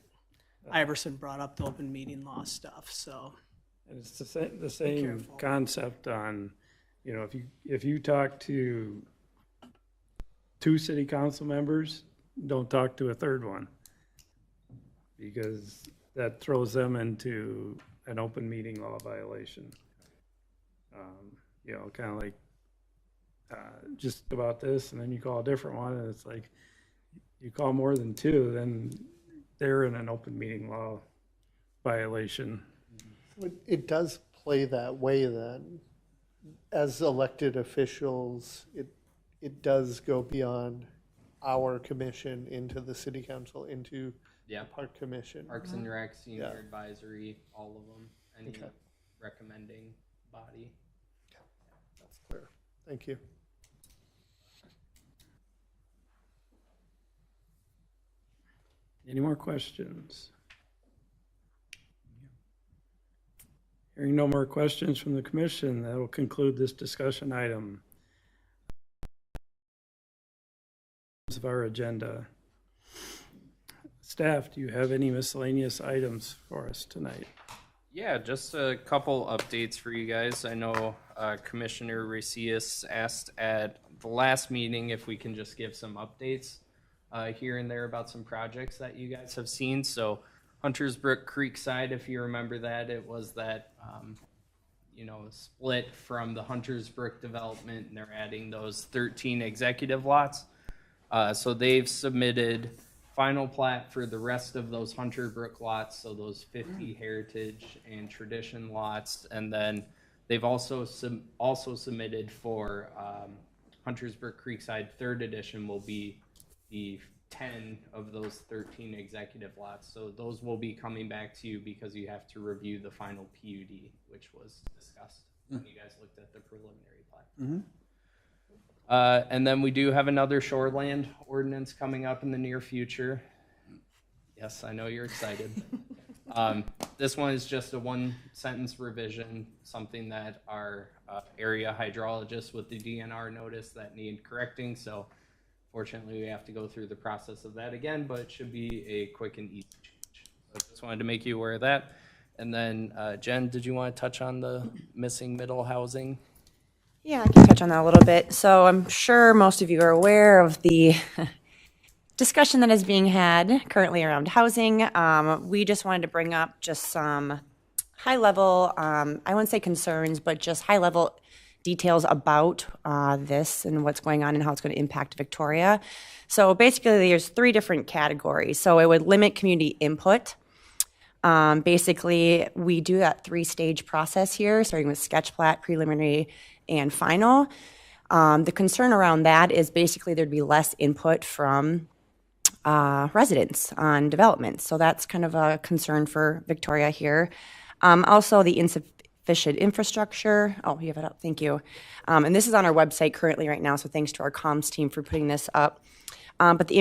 Iverson brought up the open meeting law stuff, so. And it's the same careful. concept on, if you talk to 2 city council members, don't talk to a 3rd one, because that throws them into an open meeting law violation. Kind of like just about this, and then you call a different one, and it's like, You call more than two, then they're in an open meeting law violation. It does play that way then. As elected officials, it does go beyond our commission into the city council, into Yeah. park commission. Parks and Rec, Senior Yeah. Advisory, all of them, any Okay. recommending body. That's clear. Thank you. Any more questions? Hearing no more questions from the commission, that will conclude this discussion item of our agenda. Staff, do you have any miscellaneous items for us tonight? Yeah, just a couple updates for you guys. I know Commissioner Racius asked at the last meeting if we can just give some updates here and there about some projects that you guys have seen. So Hunters Brook Creekside, if you remember that, it was that split from the Hunters Brook development, and they're adding those 13 executive lots. So they've submitted final plat for the rest of those Hunter Brook lots, so those 50 heritage and tradition lots, and then they've also submitted for Hunters Brook Creekside Third Edition will be the 10 of those 13 executive lots. So those will be coming back to you because you have to review the final PUD, which was discussed when you guys looked at the preliminary plat. And then we do have another shoreland ordinance coming up in the near future. Yes, I know you're excited. This one is just a one-sentence revision, something that our area hydrologists with the DNR noticed that need correcting. So fortunately, we have to go through the process of that again, but it should be a quick and easy change. So I just wanted to make you aware of that. And then, Jen, did you want to touch on the missing middle housing? Yeah, I can touch on that a little bit. So I'm sure most of you are aware of the discussion that is being had currently around housing. We just wanted to bring up just some high level, I wouldn't say concerns, but just high level details about this and what's going on and how it's going to impact Victoria. So basically there's 3 different categories. So it would limit community input. Basically, we do that 3-stage process here, starting with sketch plat, preliminary, and final. The concern around that is basically there'd be less input from residents on development. So that's kind of a concern for Victoria here. Also, the insufficient infrastructure. Oh, you have it up. Thank you. And this is on our website currently right now, so thanks to our comms team for putting this up. But the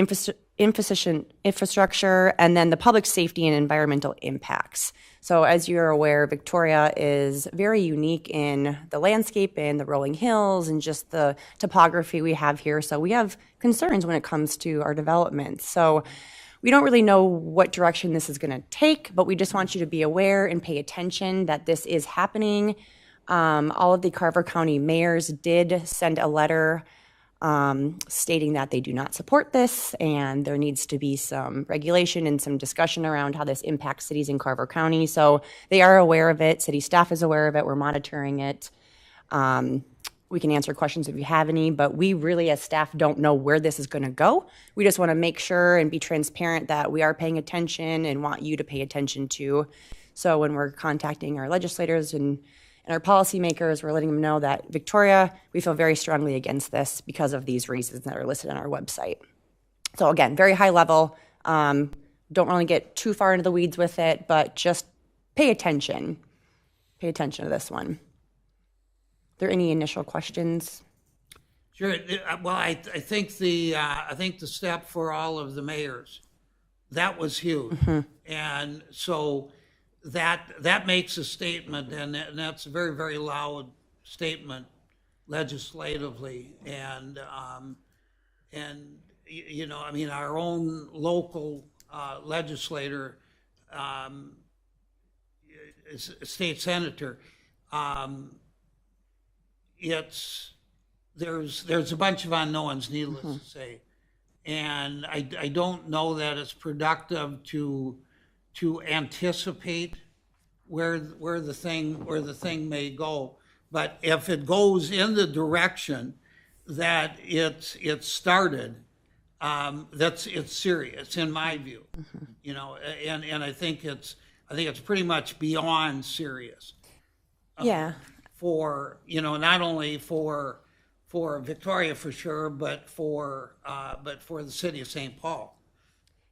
insufficient infrastructure, and then the public safety and environmental impacts. So as you're aware, Victoria is very unique in the landscape and the rolling hills and just the topography we have here. So we have concerns when it comes to our development. So we don't really know what direction this is going to take, but we just want you to be aware and pay attention that this is happening. All of the Carver County mayors did send a letter stating that they do not support this, and there needs to be some regulation and some discussion around how this impacts cities in Carver County. So they are aware of it. City staff is aware of it. We're monitoring it. We can answer questions if you have any, but we really as staff don't know where this is going to go. We just want to make sure and be transparent that we are paying attention and want you to pay attention to. So when we're contacting our legislators and our policymakers, we're letting them know that Victoria, we feel very strongly against this because of these reasons that are listed on our website. So again, very high level. Don't really get too far into the weeds with it, but just pay attention. Pay attention to this one. Are there any initial questions? Sure. Well, I think the step for all of the mayors, that was huge. And so that makes a statement, and that's a very, very loud statement legislatively. And you know, I mean, our own local legislator, state senator, there's a bunch of unknowns, needless to say, and I don't know that it's productive to anticipate where the thing may go. But if it goes in the direction that it started, it's serious in my view, you know, and I think it's pretty much beyond serious Yeah. for, you know, not only for Victoria for sure, but for the city of St. Paul.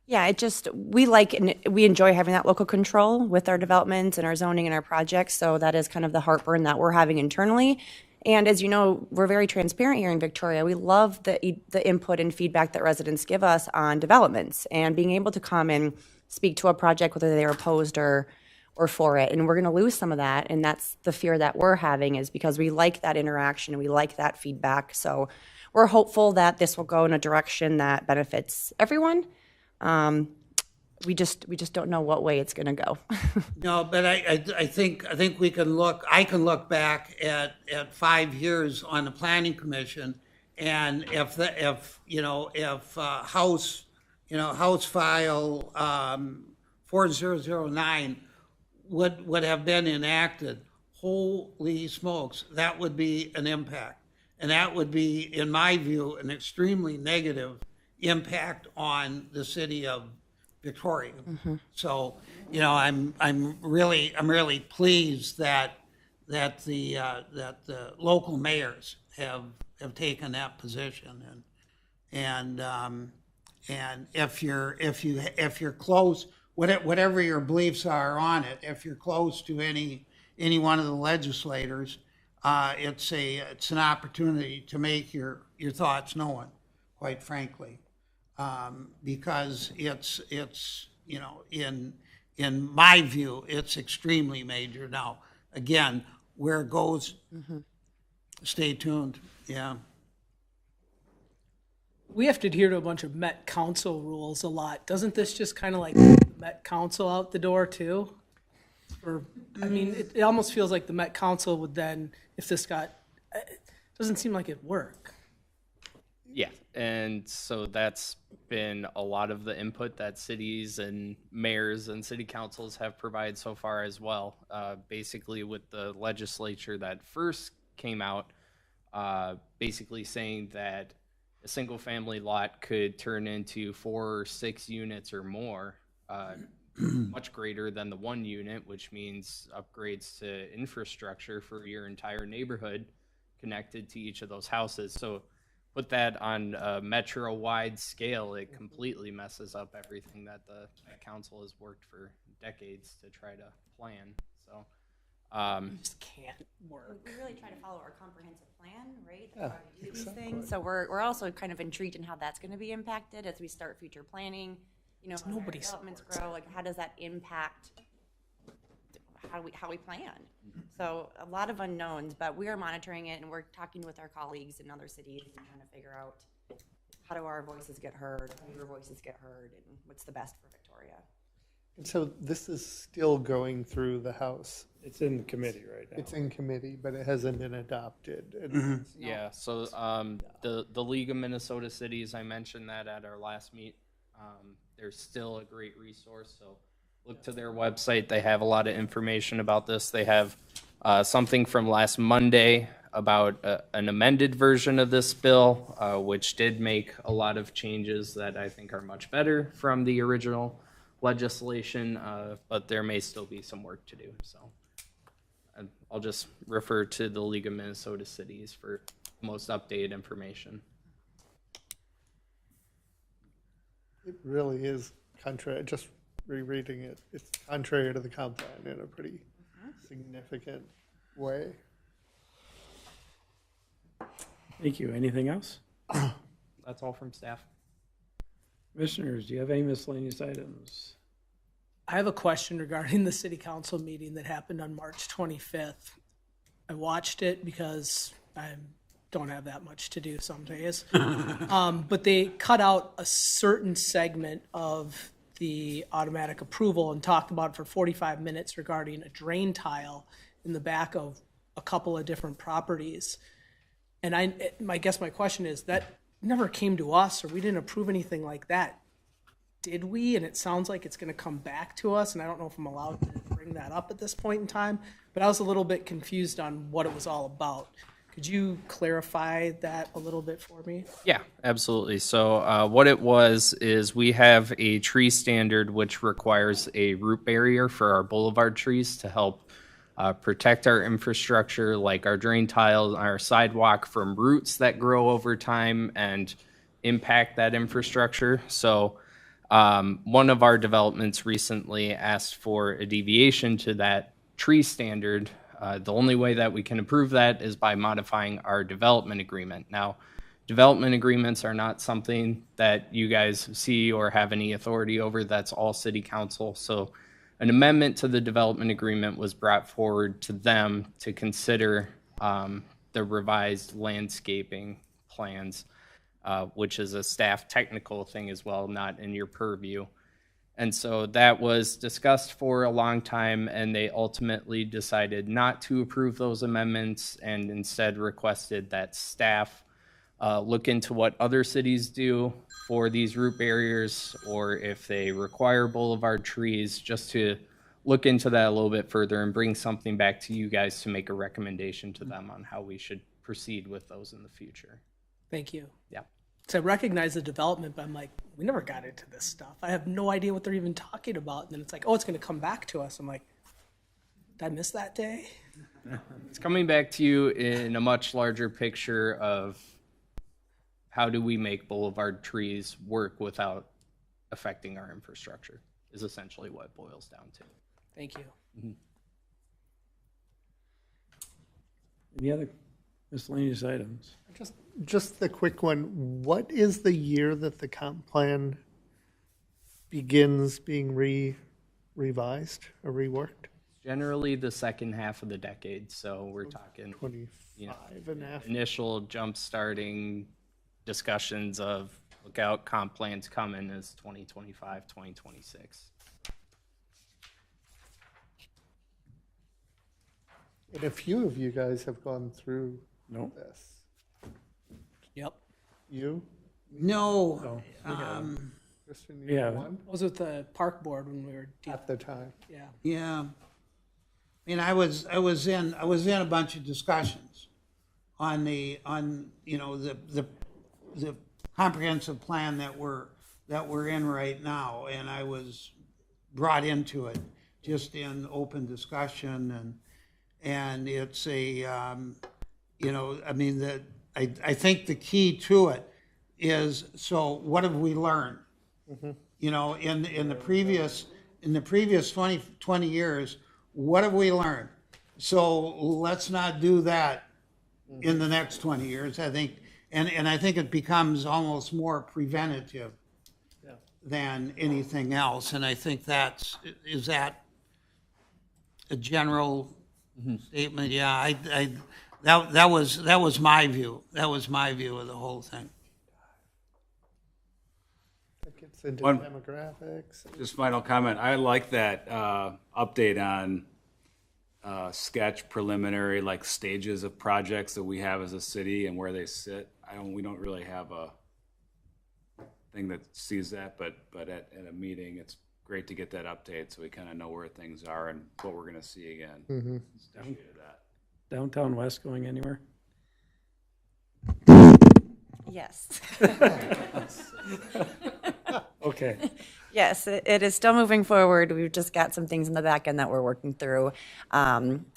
Yeah, it just, we enjoy having that local control with our developments and our zoning and our projects. So that is kind of the heartburn that we're having internally. And as you know, we're very transparent here in Victoria. We love the input and feedback that residents give us on developments and being able to come and speak to a project, whether they're opposed or for it. And we're going to lose some of that. And that's the fear that we're having, is because we like that interaction and we like that feedback. So we're hopeful that this will go in a direction that benefits everyone. We just don't know what way it's going to go. No, but I think I can look back at 5 years on the planning commission, and if House File 4009 would have been enacted, holy smokes, that would be an impact, and that would be, in my view, an extremely negative impact on the city of Victoria. So, you know, I'm really pleased that the local mayors have taken that position, and if you're close, whatever your beliefs are on it, if you're close to any one of the legislators, it's an opportunity to make your thoughts known, quite frankly. Because it's you know, in my view, it's extremely major. Now, again, where it goes, stay tuned. Yeah. We have to adhere to a bunch of Met Council rules a lot. Doesn't this just kind of like Met Council out the door too? Or, I mean, it almost feels like the Met Council would then, if this got, it doesn't seem like it'd work. Yeah, and so that's been a lot of the input that cities and mayors and city councils have provided so far as well. Basically, with the legislature that first came out, basically saying that a single family lot could turn into 4 or 6 units or more, much greater than the 1 unit, which means upgrades to infrastructure for your entire neighborhood connected to each of those houses. So put that on a metro-wide scale, it completely messes up everything that the council has worked for decades to try to plan. So It just can't work. We really try to follow our comprehensive plan, right? That's how we do these things. So we're also kind of intrigued in how that's going to be impacted as we start future planning. You know, as our nobody developments grow, like how does that impact how we plan? So a lot of unknowns, but we are monitoring it and we're talking with our colleagues in other cities and trying to figure out how do our voices get heard, how do your voices get heard, and what's the best for Victoria. And so this is still going through the House. It's in committee right now. It's in committee, but it hasn't been adopted. yeah, so the League of Minnesota Cities, I mentioned that at our last meet. They're still a great resource, so look to their website. They have a lot of information about this. They have something from last Monday about an amended version of this bill, which did make a lot of changes that I think are much better from the original legislation, but there may still be some work to do. So I'll just refer to the League of Minnesota Cities for most updated information. It really is contrary, just rereading it, it's contrary to the comp plan in a pretty significant way. Thank you. Anything else? That's all from staff. Commissioners, do you have any miscellaneous items? I have a question regarding the city council meeting that happened on March 25th. I watched it because I don't have that much to do some days. But they cut out a certain segment of the automatic approval and talked about it for 45 minutes regarding a drain tile in the back of a couple of different properties. And I guess my question is, that never came to us, or we didn't approve anything like that. Did we? And it sounds like it's going to come back to us, and I don't know if I'm allowed to bring that up at this point in time, but I was a little bit confused on what it was all about. Could you clarify that a little bit for me? Yeah, absolutely. So what it was is we have a tree standard which requires a root barrier for our boulevard trees to help protect our infrastructure, like our drain tiles, our sidewalk, from roots that grow over time and impact that infrastructure. So one of our developments recently asked for a deviation to that tree standard. The only way that we can approve that is by modifying our development agreement. Now, development agreements are not something that you guys see or have any authority over. That's all city council. So an amendment to the development agreement was brought forward to them to consider the revised landscaping plans, which is a staff technical thing as well, not in your purview. And so that was discussed for a long time, and they ultimately decided not to approve those amendments and instead requested that staff look into what other cities do for these root barriers, or if they require boulevard trees, just to look into that a little bit further and bring something back to you guys to make a recommendation to them on how we should proceed with those in the future. Thank you. Yeah. So I recognize the development, but I'm like, we never got into this stuff. I have no idea what they're even talking about. And then it's like, oh, it's going to come back to us. I'm like, did I miss that day? It's coming back to you in a much larger picture of how do we make boulevard trees work without affecting our infrastructure, is essentially what it boils down to. Thank you. Any other miscellaneous items? Just the quick one, what is the year that the comp plan begins being revised or reworked? Generally the second half of the decade, so we're talking 25 and after. initial jump starting discussions of look out, comp plans coming is 2025, 2026. And a few of you guys have gone through No. this. Yep. You, No, Kristen, you Yeah. one I was with the park board when we were deep. at the time. Yeah. yeah. I mean, I was in a bunch of discussions on the comprehensive plan that we're in right now, and I was brought into it just in open discussion, and it's a I mean, I think the key to it is, so what have we learned? You know, in the previous 20 years, what have we learned? So let's not do that in the next 20 years, I think. And I think it becomes almost more preventative than anything else. And I think is that a general statement? Yeah, that was my view. That was my view of the whole thing. That gets into One- demographics. Just final comment. I like that update on sketch preliminary, like stages of projects that we have as a city and where they sit. We don't really have a thing that sees that, but at a meeting, it's great to get that update so we kind of know where things are and what we're going to see again. Appreciated that. Downtown West going anywhere? Yes. Okay. Yes, it is still moving forward. We've just got some things in the back end that we're working through.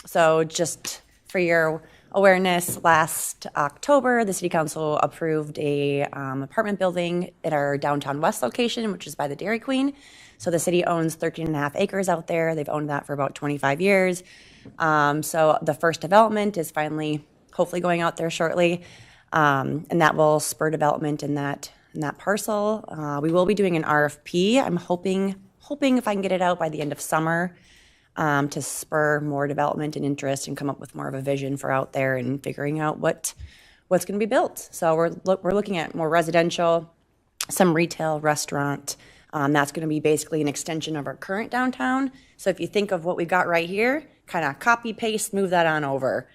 So just for your awareness, last October, the city council approved a apartment building at our downtown west location, which is by the Dairy Queen. So the city owns 13 and a half acres out there. They've owned that for about 25 years. So the first development is finally, hopefully going out there shortly. And that will spur development in that parcel. We will be doing an RFP. I'm hoping if I can get it out by the end of summer, to spur more development and interest and come up with more of a vision for out there and figuring out what's going to be built. So we're looking at more residential, some retail, restaurant. That's going to be basically an extension of our current downtown. So if you think of what we got right here, kind of copy paste, move that on over.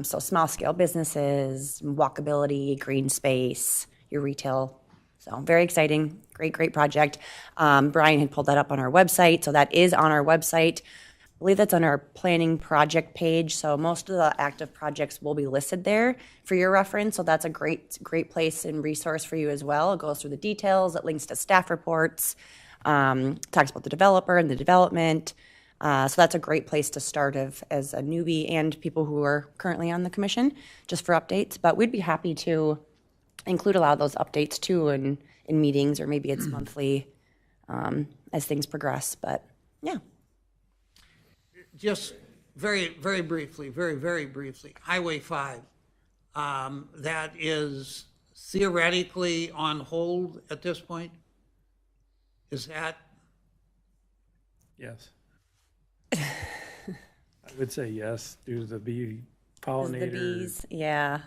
So small scale businesses, walkability, green space, your retail. So very exciting, great project. Brian had pulled that up on our website. So that is on our website. believe that's on our planning project page. So most of the active projects will be listed there for your reference. So that's a great place and resource for you as well. It goes through the details. It links to staff reports, talks about the developer and the development. So that's a great place to start as a newbie and people who are currently on the commission, just for updates. But we'd be happy to include a lot of those updates too in meetings, or maybe it's monthly as things progress. But yeah. Just very, very briefly, very briefly, Highway 5, that is theoretically on hold at this point? Is that? Yes. I would say yes, due to the bee pollinator. The bees, yeah.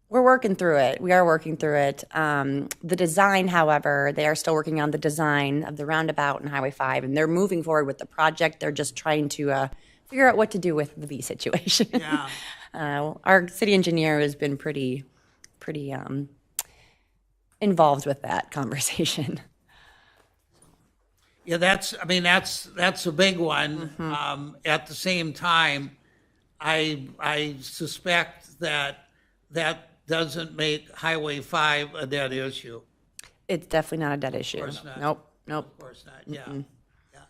We're working through it. We are working through it. The design, however, they are still working on the design of the roundabout and Highway 5, and they're moving forward with the project. They're just trying to figure out what to do with the bee situation. Yeah. Our city engineer has been pretty involved with that conversation. Yeah, that's a big one. At the same time, I suspect that doesn't make Highway 5 a dead issue. It's definitely not a dead issue. course not. Nope. Of course not, yeah. Yeah.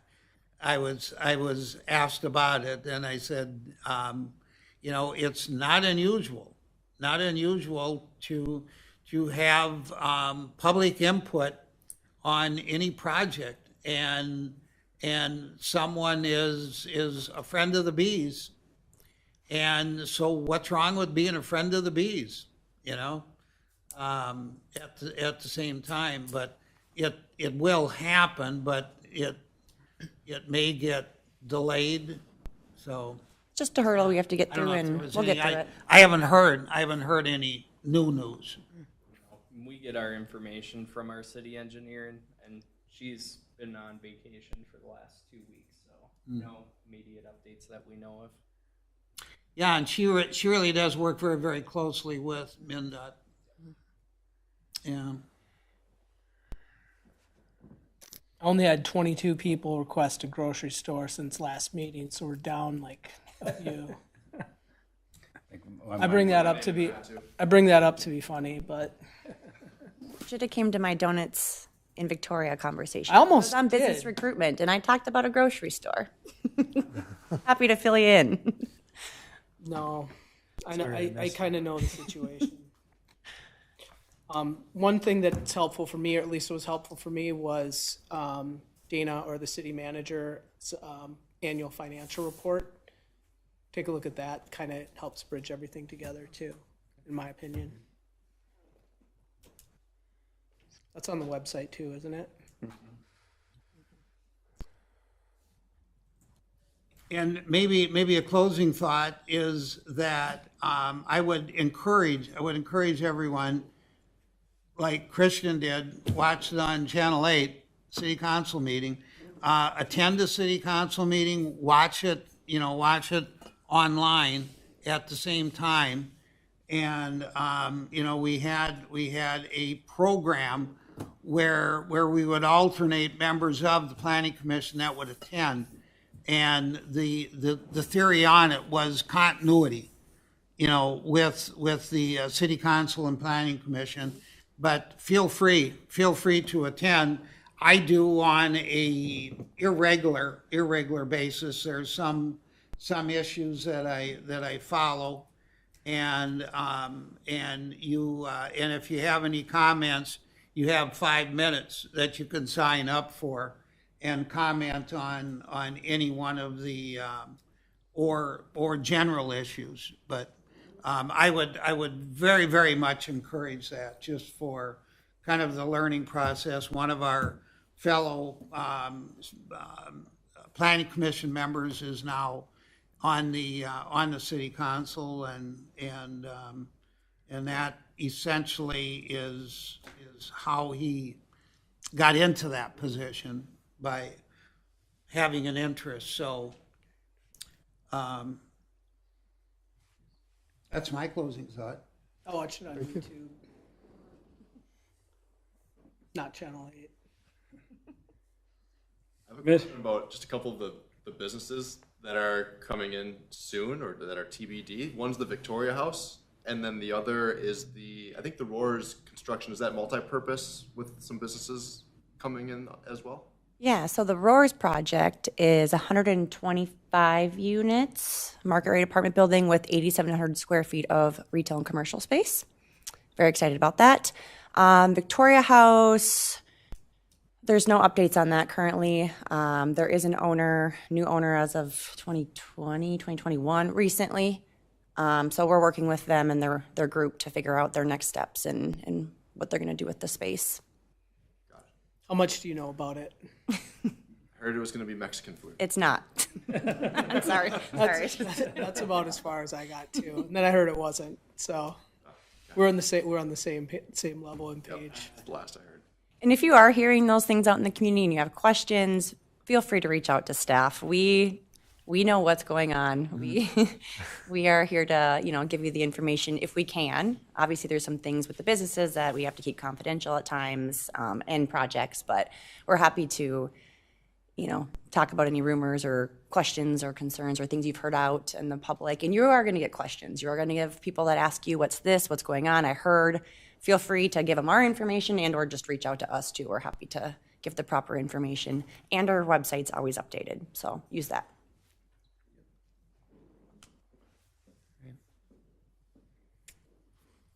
I was asked about it, and I said, it's not unusual to have public input on any project, and someone is a friend of the bees, and so what's wrong with being a friend of the bees? At the same time, but it will happen, but it may get delayed. So Just a hurdle we have to get I don't through, know if there and was we'll any- get through it. I haven't heard any new news. We get our information from our city engineer, and she's been on vacation for the last 2 weeks, so no immediate updates that we know of. Yeah, and she really does work very, very closely with MnDOT. Yeah. I only had 22 people request a grocery store since last meeting, so we're down like a few. I bring that up to be funny, but Should have came to my donuts in Victoria conversation. I almost was on business did. recruitment, and I talked about a grocery store. Happy to fill you in. no, I know. Sorry, I I missed kind of know the situation. One thing that's helpful for me, or at least was helpful for me, was Dana, or the city manager's annual financial report. Take a look at that. Kind of helps bridge everything together too, in my opinion. That's on the website too, isn't it? And maybe a closing thought is that I would encourage everyone, like Christian did, watch it on Channel 8 City Council meeting, attend the City Council meeting, watch it online at the same time, and we had a program where we would alternate members of the Planning Commission that would attend. And the theory on it was continuity, with the City Council and Planning Commission. But feel free to attend. I do on a irregular basis. There's some issues that I follow, and if you have any comments, you have 5 minutes that you can sign up for and comment on any one of the or general issues. But I would very, very much encourage that, just for kind of the learning process. One of our fellow Planning Commission members is now on the City Council, and that essentially is how he got into that position, by having an interest. So that's my closing thought. I watched it on YouTube, not Channel 8. I have a question about just a couple of the the businesses that are coming in soon or that are TBD. One's the Victoria House, and then the other is I think the Roars construction. Is that multi-purpose with some businesses coming in as well? Yeah, so the Roars project is 125 units, market rate apartment building with 8,700 square feet of retail and commercial space. Very excited about that. Victoria House, there's no updates on that currently. There is an new owner as of 2021 recently. So we're working with them and their group to figure out their next steps and what they're going to do with the space. How much do you know about it? I heard it was going to be Mexican food. It's not. I'm sorry. That's about as far as I got too. And then I heard it wasn't. So we're on the same level and page. That's the last I heard. And if you are hearing those things out in the community and you have questions, feel free to reach out to staff. We know what's going on. We are here to, give you the information if we can. Obviously, there's some things with the businesses that we have to keep confidential at times, and projects, but we're happy to, talk about any rumors or questions or concerns or things you've heard out in the public. And you are going to get questions. You are going to have people that ask you, what's going on? I heard. Feel free to give them our information and or just reach out to us too. We're happy to give the proper information. And our website's always updated, so use that.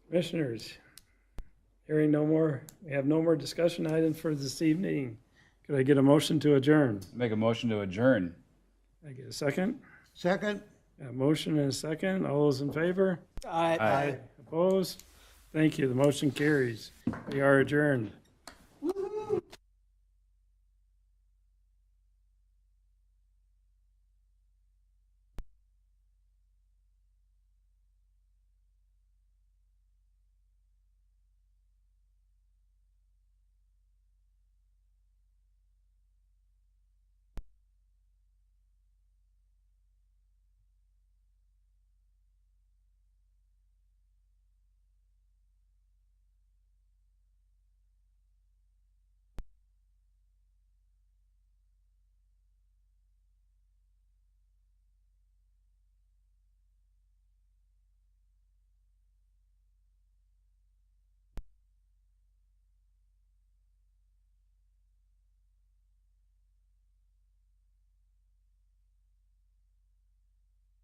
Commissioners, we have no more discussion items for this evening. Could I get a motion to adjourn? Make a motion to adjourn. I get a second? Second? A motion and a second. All those in favor? Aye. Opposed? Thank you. The motion carries. We are adjourned.